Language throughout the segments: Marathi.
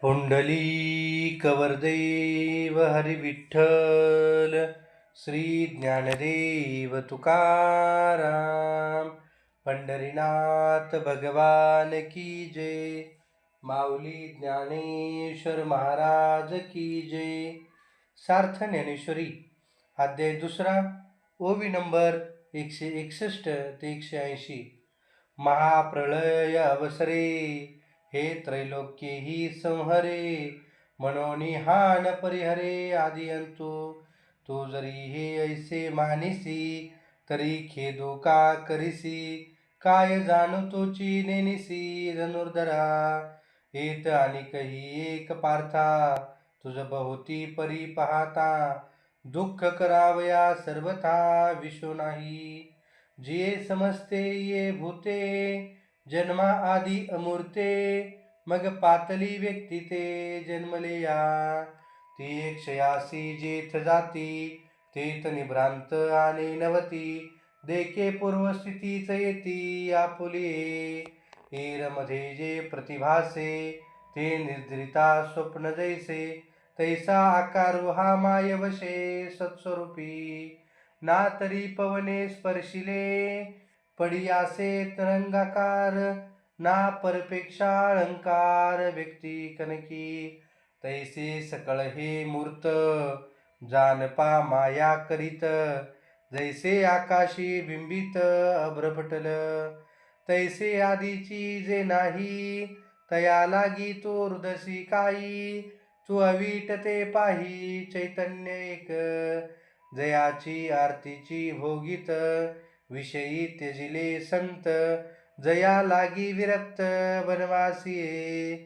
पुंडलीकवरदेव हरी विठ्ठल, श्री ज्ञानदेव तुकाराम. पंढरीनाथ भगवान की जय. माऊली ज्ञानेश्वर महाराज की जय. सार्थ ज्ञानेश्वरी अध्याय दुसरा, ओवी नंबर 161 ते 180. महाप्रलय अवसरे, हे त्रैलोक्ये हि संहरे. मनोनी हान परिहरे आदिअंतु. तू जरी हे ऐसे मानिसी, तरी खेदू का करिसी. काय जाणू तोची नेनिसी धनुर्धरा. येत आणि काही एक पार्था, तुझ बहुती परी पाहता. दुःख करावया सर्वथा विशो नाही. जिये समजते ये भूते, जन्मा आधी अमूर्ते. मग पातली व्यक्ती ते जन्मले या. ती क्षयासी जेथ जाती, तेथ निभ्रांत आणि नवती. देखे पूर्वस्थितीच येती आपुले. मध्ये जे प्रतिभासे, ते निर्धरिता स्वप्न जैसे. तैसा आकार हा माय वशे सत्स्वरूपी. ना तरी पवने स्पर्शिले, पडियासे तरंगाकार. ना परपेक्षा अलंकार व्यक्ती कनकी. तैसे सकळ हे मूर्त, जानपा माया करीत. जैसे आकाशी बिंबित अभ्रपटल. तैसे आधीची जे नाही, तया लागी तो हृदसी काही. तू अवीट ते पाही चैतन्य एक. जयाची आरतीची भोगित, विषयी त्यजिले संत. जया लागी विरक्त वनवासिये.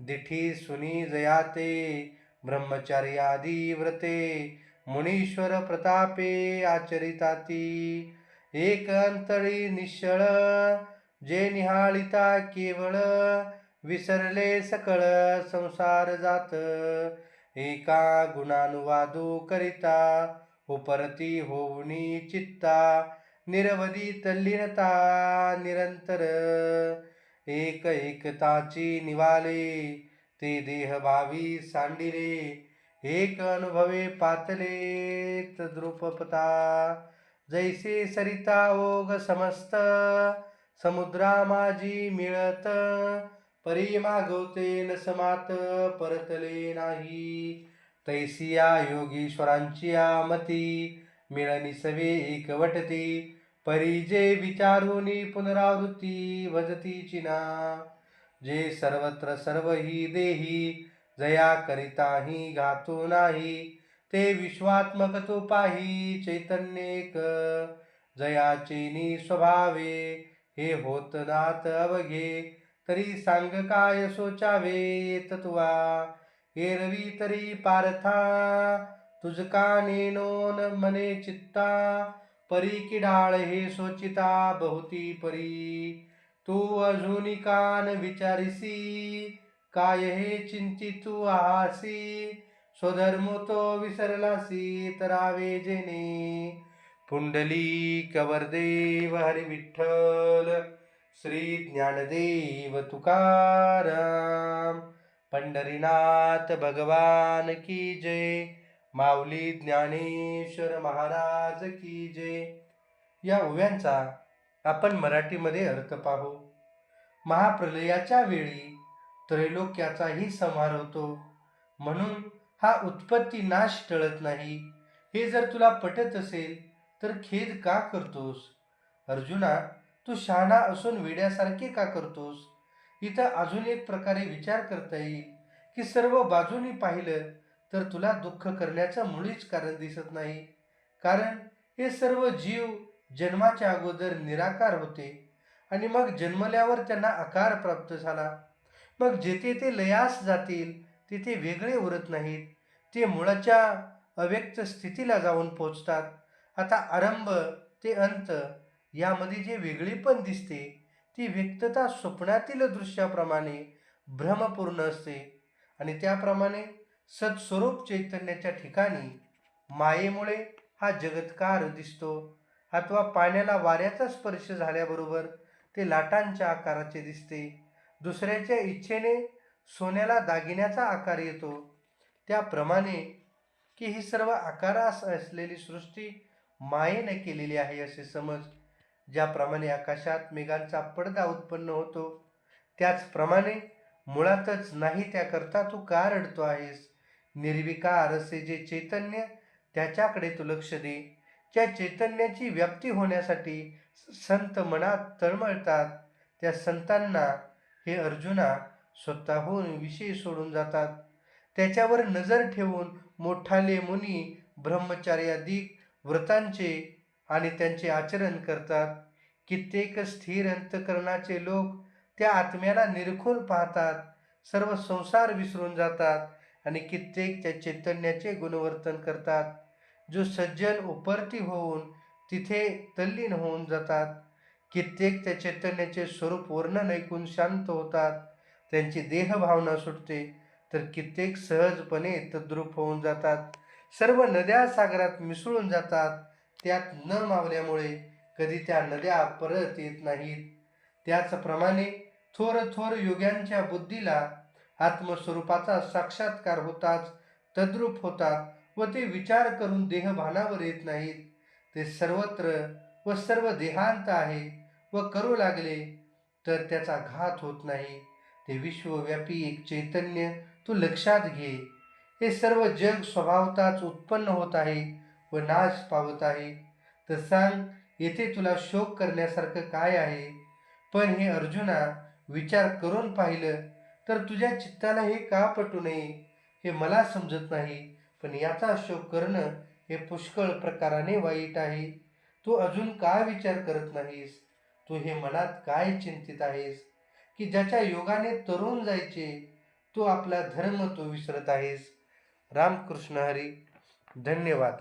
दिठी सुनी जयाते, ब्रह्मचार्यादी व्रते. मुनीश्वर प्रतापे आचरिताती. एक अंतरी निश्चळ, जे निहाळिता केवळ. विसरले सकळ संसार जात, एका गुणानुवादू करिता. उपरती होऊनी चित्ता, निरवधी तल्लीनता निरंतर. एक एकताची निवाले, ते देहभावी सांडिले. एक अनुभवे पातले तद्रूपता. जैसे सरिता ओघ समस्त, समुद्रा माझी मिळत. परी मागवते न समात, परतले नाही. तैसिया योगीश्वरांची मती, मिळनी सवे एकवटती. परी जे विचारुनी पुनरावृत्ती भजतीची ना. जे सर्वत्र सर्व ही देही, जया करिताही घातू नाही. ते विश्वात्मक तू पाही चैतन्य एक. जयाचे स्वभावे, हे होत नात अवघे. तरी सांग काय सोचावे तत्वा. एरवी तरी पार्था, तुझका नेनोन मने चित्ता. परी किडाळ हे सोचिता बहुती परी. तू अजूनी कान विचारिसी, काय हे चिंतितू आहासी. स्वधर्म तो विसरलासी तरावे जेने. पुंडलीकवरदेव हरी विठ्ठल, श्री ज्ञानदेव तुकाराम. पंढरीनाथ भगवान की जय. माऊली ज्ञानेश्वर महाराज की जय. या ओव्यांचा आपण मराठीमध्ये अर्थ पाहू. महाप्रलयाच्या वेळी त्रैलोक्याचाही संहार होतो, म्हणून हा उत्पत्ती नाश टळत नाही. हे जर तुला पटत असेल तर खेद का करतोस? अर्जुना, तू शहाणा असून वेड्यासारखे का करतोस? इथं अजून एक प्रकारे विचार करता येईल की सर्व बाजूनी पाहिलं तर तुला दुःख करण्याचं मुळीच कारण दिसत नाही. कारण हे सर्व जीव जन्माच्या अगोदर निराकार होते आणि मग जन्मल्यावर त्यांना आकार प्राप्त झाला. मग जेथे ते लयास जातील तिथे वेगळे उरत नाहीत. ते मुळाच्या अव्यक्त स्थितीला जाऊन पोचतात. आता आरंभ ते अंत यामध्ये जे वेगळेपण दिसते, ती व्यक्तता स्वप्नातील दृश्याप्रमाणे भ्रमपूर्ण असते. आणि त्याप्रमाणे सत्स्वरूप चैतन्याच्या ठिकाणी मायेमुळे हा जगत्कार दिसतो. अथवा पाण्याला वाऱ्याचा स्पर्श झाल्याबरोबर ते लाटांच्या आकाराचे दिसते. दुसऱ्याच्या इच्छेने सोन्याला दागिन्याचा आकार येतो, त्याप्रमाणे की ही सर्व आकारास असलेली सृष्टी मायेने केलेली आहे असे समज. ज्याप्रमाणे आकाशात मेघांचा पडदा उत्पन्न होतो, त्याचप्रमाणे मुळातच नाही त्याकरता तू का रडतो आहेस? निर्विकार असे जे चैतन्य, त्याच्याकडे तू लक्ष दे. ज्या चैतन्याची व्याप्ती होण्यासाठी संत मनात तळमळतात, त्या संतांना हे अर्जुना स्वतःहून विषय सोडून जातात. त्याच्यावर नजर ठेवून मोठाले मुनी ब्रह्मचार्याधिक व्रतांचे आणि त्यांचे आचरण करतात. कित्येक स्थिर अंतकरणाचे लोक त्या आत्म्याला निरखून पाहतात, सर्व संसार विसरून जातात आणि कित्येक त्या चैतन्याचे गुणवर्तन करतात. जो सज्जन उपरती होऊन तिथे तल्लीन होऊन जातात. कित्येक त्या चैतन्याचे स्वरूप वर्णन ऐकून शांत होतात, त्यांची देहभावना सुटते, तर कित्येक सहजपणे तद्रूप होऊन जातात. सर्व नद्या सागरात मिसळून जातात, त्यात न मावल्यामुळे कधी त्या नद्या परत येत नाहीत. त्याचप्रमाणे थोर थोर योग्यांच्या बुद्धीला आत्मस्वरूपाचा साक्षात्कार होताच तद्रूप होतात व ते विचार करून देहभानावर येत नाहीत. ते सर्वत्र व सर्व देहांत आहे व करू लागले तर त्याचा घात होत नाही. ते विश्वव्यापी एक चैतन्य तू लक्षात घे. हे सर्व जग स्वभावताच उत्पन्न होत आहे व नाश पावत आहे. तर सांग, येथे तुला शोक करण्यासारखं काय आहे? पण हे अर्जुना, विचार करून पाहिलं तर तुझ्या चित्ताला हे का पटू नये हे मला समजत नाही. पण याचा शोक करणं हे पुष्कळ प्रकाराने वाईट आहे. तू अजून का विचार करत नाहीस? तू हे मनात काय चिंतित आहेस की ज्याच्या योगाने तरुण जायचे, तू आपला धर्म तो विसरत आहेस. रामकृष्ण हरी. धन्यवाद.